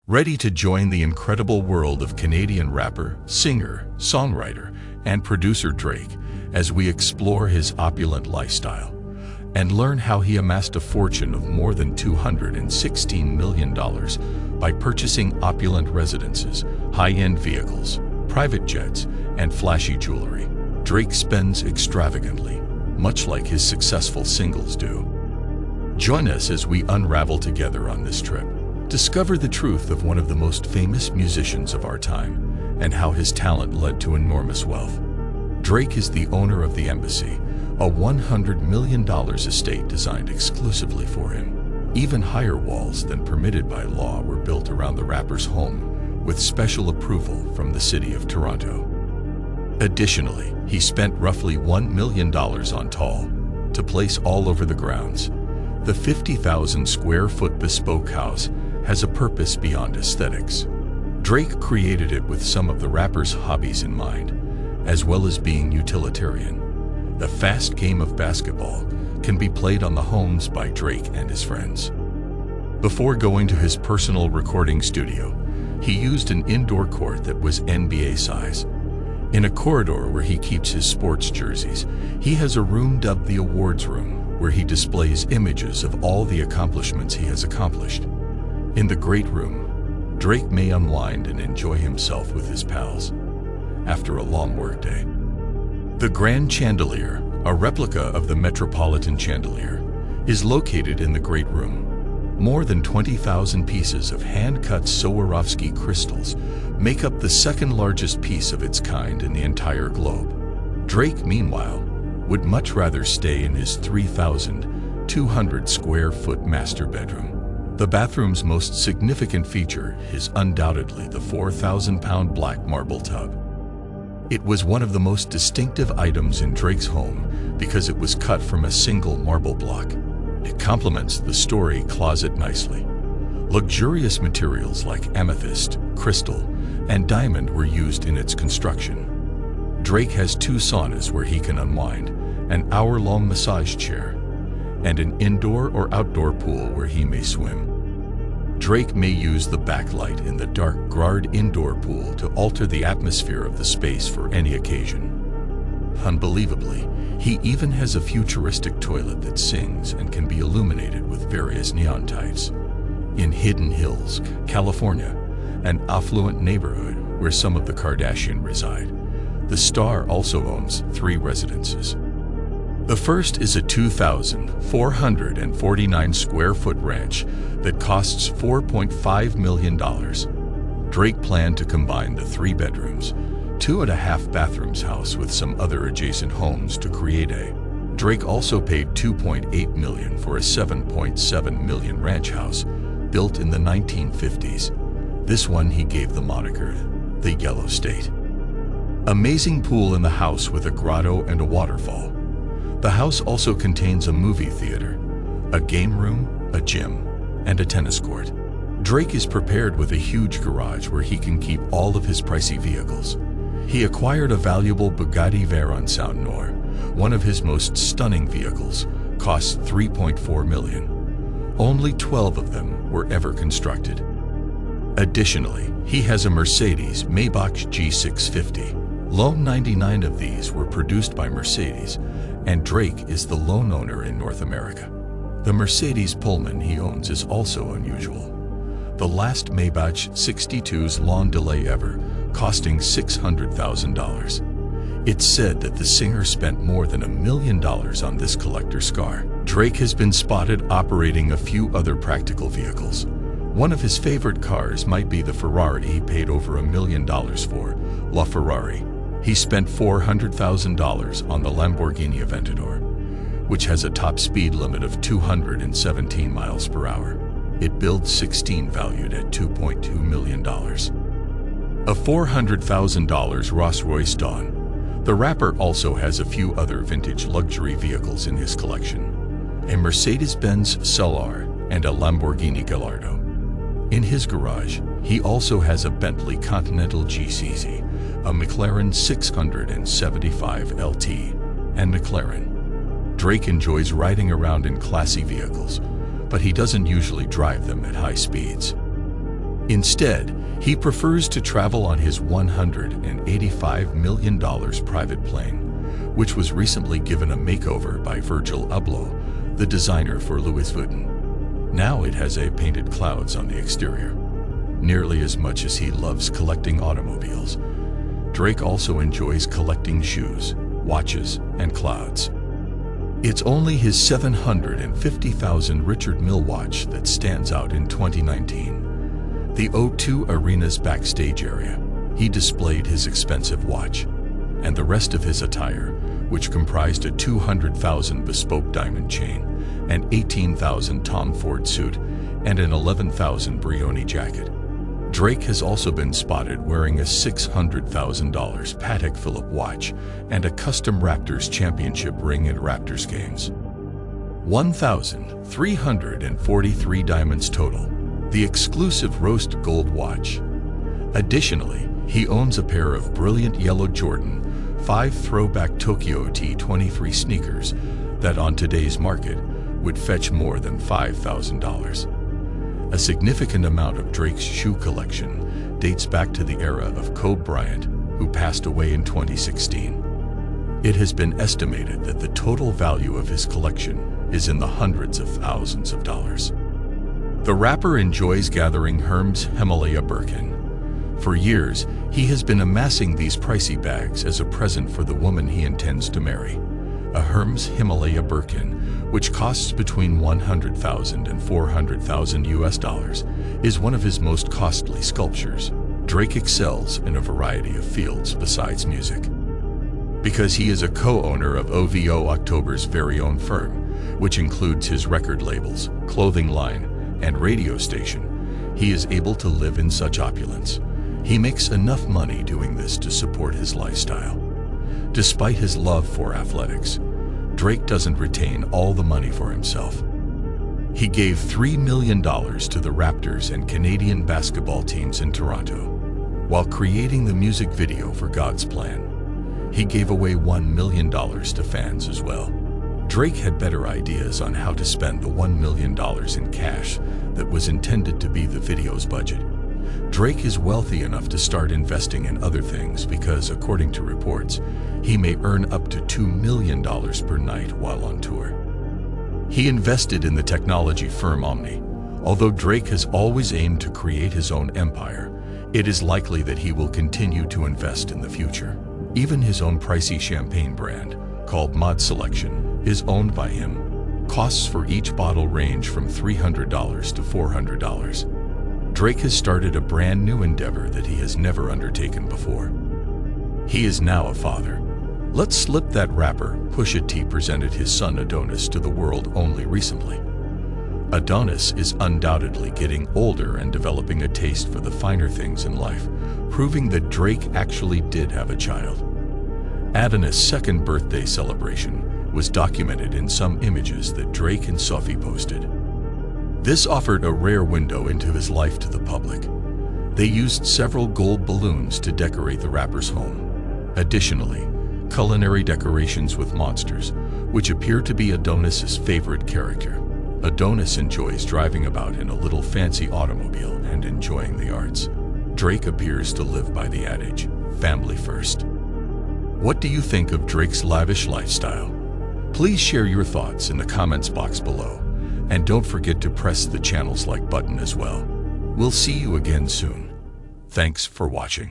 Ready to join the incredible world of Canadian rapper, singer, songwriter, and producer Drake as we explore his opulent lifestyle and learn how he amassed a fortune of more than $216 million by purchasing opulent residences, high-end vehicles, private jets, and flashy jewelry. Drake spends extravagantly, much like his successful singles do. Join us as we unravel together on this trip. Discover the truth of one of the most famous musicians of our time and how his talent led to enormous wealth. Drake is the owner of the Embassy, a $100 million estate designed exclusively for him. Even higher walls than permitted by law were built around the rapper's home, with special approval from the city of Toronto. Additionally, he spent roughly $1 million on tall to place all over the grounds. The 50,000 square foot bespoke house has a purpose beyond aesthetics. Drake created it with some of the rapper's hobbies in mind, as well as being utilitarian. The fast game of basketball can be played on the homes by Drake and his friends. Before going to his personal recording studio, he used an indoor court that was NBA size. In a corridor where he keeps his sports jerseys, he has a room dubbed the Awards Room, where he displays images of all the accomplishments he has accomplished. In the Great Room, Drake may unwind and enjoy himself with his pals after a long workday. The Grand Chandelier, a replica of the Metropolitan Chandelier, is located in the Great Room. More than 20,000 pieces of hand-cut Swarovski crystals make up the second largest piece of its kind in the entire globe. Drake, meanwhile, would much rather stay in his 3,200 square foot master bedroom. The bathroom's most significant feature is undoubtedly the 4,000-pound black marble tub. It was one of the most distinctive items in Drake's home because it was cut from a single marble block. It complements the story closet nicely. Luxurious materials like amethyst, crystal, and diamond were used in its construction. Drake has 2 saunas where he can unwind, an hour-long massage chair, and an indoor or outdoor pool where he may swim. Drake may use the backlight in the dark Grard indoor pool to alter the atmosphere of the space for any occasion. Unbelievably, he even has a futuristic toilet that sings and can be illuminated with various neon types. In Hidden Hills, California, an affluent neighborhood where some of the Kardashians reside, the star also owns 3 residences. The first is a 2,449 square foot ranch that costs $4.5 million. Drake planned to combine the 3 bedrooms, 2.5 bathrooms house with some other adjacent homes to create a. Drake also paid $2.8 million for a $7.7 million ranch house built in the 1950s. This one he gave the moniker, the Yellow State. Amazing pool in the house with a grotto and a waterfall. The house also contains a movie theater, a game room, a gym, and a tennis court. Drake is prepared with a huge garage where he can keep all of his pricey vehicles. He acquired a valuable Bugatti Veyron Saint Noir. One of his most stunning vehicles cost $3.4 million. Only 12 of them were ever constructed. Additionally, he has a Mercedes Maybach G650. Lone 99 of these were produced by Mercedes, and Drake is the lone owner in North America. The Mercedes Pullman he owns is also unusual. The last Maybach 62's long delay ever, costing $600,000. It's said that the singer spent more than $1 million on this collector's car. Drake has been spotted operating a few other practical vehicles. One of his favorite cars might be the Ferrari he paid over $1 million for, La Ferrari. He spent $400,000 on the Lamborghini Aventador, which has a top speed limit of 217 miles per hour. It builds 16 valued at $2.2 million. A $400,000 Rolls-Royce Dawn. The rapper also has a few other vintage luxury vehicles in his collection, a Mercedes-Benz Cellr and a Lamborghini Gallardo. In his garage, he also has a Bentley Continental GCZ, a McLaren 675 LT, and McLaren. Drake enjoys riding around in classy vehicles, but he doesn't usually drive them at high speeds. Instead, he prefers to travel on his $185 million private plane, which was recently given a makeover by Virgil Abloh, the designer for Louis Vuitton. Now it has painted clouds on the exterior. Nearly as much as he loves collecting automobiles, Drake also enjoys collecting shoes, watches, and clouds. It's only his $750,000 Richard Mille watch that stands out in 2019. The O2 Arena's backstage area, he displayed his expensive watch, and the rest of his attire, which comprised a $200,000 bespoke diamond chain, an $18,000 Tom Ford suit, and an $11,000 Brioni jacket. Drake has also been spotted wearing a $600,000 Patek Philippe watch and a custom Raptors championship ring at Raptors games. 1,343 diamonds total, the exclusive roast gold watch. Additionally, he owns a pair of brilliant yellow Jordan 5 throwback Tokyo T23 sneakers that on today's market would fetch more than $5,000. A significant amount of Drake's shoe collection dates back to the era of Kobe Bryant, who passed away in 2016. It has been estimated that the total value of his collection is in the hundreds of thousands of dollars. The rapper enjoys gathering Hermes Himalaya Birkin. For years, he has been amassing these pricey bags as a present for the woman he intends to marry. A Hermes Himalaya Birkin, which costs between $100,000 and $400,000 US, is one of his most costly sculptures. Drake excels in a variety of fields besides music. Because he is a co-owner of OVO October's very own firm, which includes his record labels, clothing line, and radio station, he is able to live in such opulence. He makes enough money doing this to support his lifestyle. Despite his love for athletics, Drake doesn't retain all the money for himself. He gave $3 million to the Raptors and Canadian basketball teams in Toronto. While creating the music video for God's Plan, he gave away $1 million to fans as well. Drake had better ideas on how to spend the $1 million in cash that was intended to be the video's budget. Drake is wealthy enough to start investing in other things because, according to reports, he may earn up to $2 million per night while on tour. He invested in the technology firm Omni. Although Drake has always aimed to create his own empire, it is likely that he will continue to invest in the future. Even his own pricey champagne brand, called Mod Selection, is owned by him. Costs for each bottle range from $300 to $400. Drake has started a brand new endeavor that he has never undertaken before. He is now a father. Let's slip that rapper. Pusha T presented his son Adonis to the world only recently. Adonis is undoubtedly getting older and developing a taste for the finer things in life, proving that Drake actually did have a child. Adonis' second birthday celebration was documented in some images that Drake and Sophie posted. This offered a rare window into his life to the public. They used several gold balloons to decorate the rapper's home. Additionally, culinary decorations with monsters, which appear to be Adonis' favorite character. Adonis enjoys driving about in a little fancy automobile and enjoying the arts. Drake appears to live by the adage, family first. What do you think of Drake's lavish lifestyle? Please share your thoughts in the comments box below. And don't forget to press the channel's like button as well. We'll see you again soon. Thanks for watching.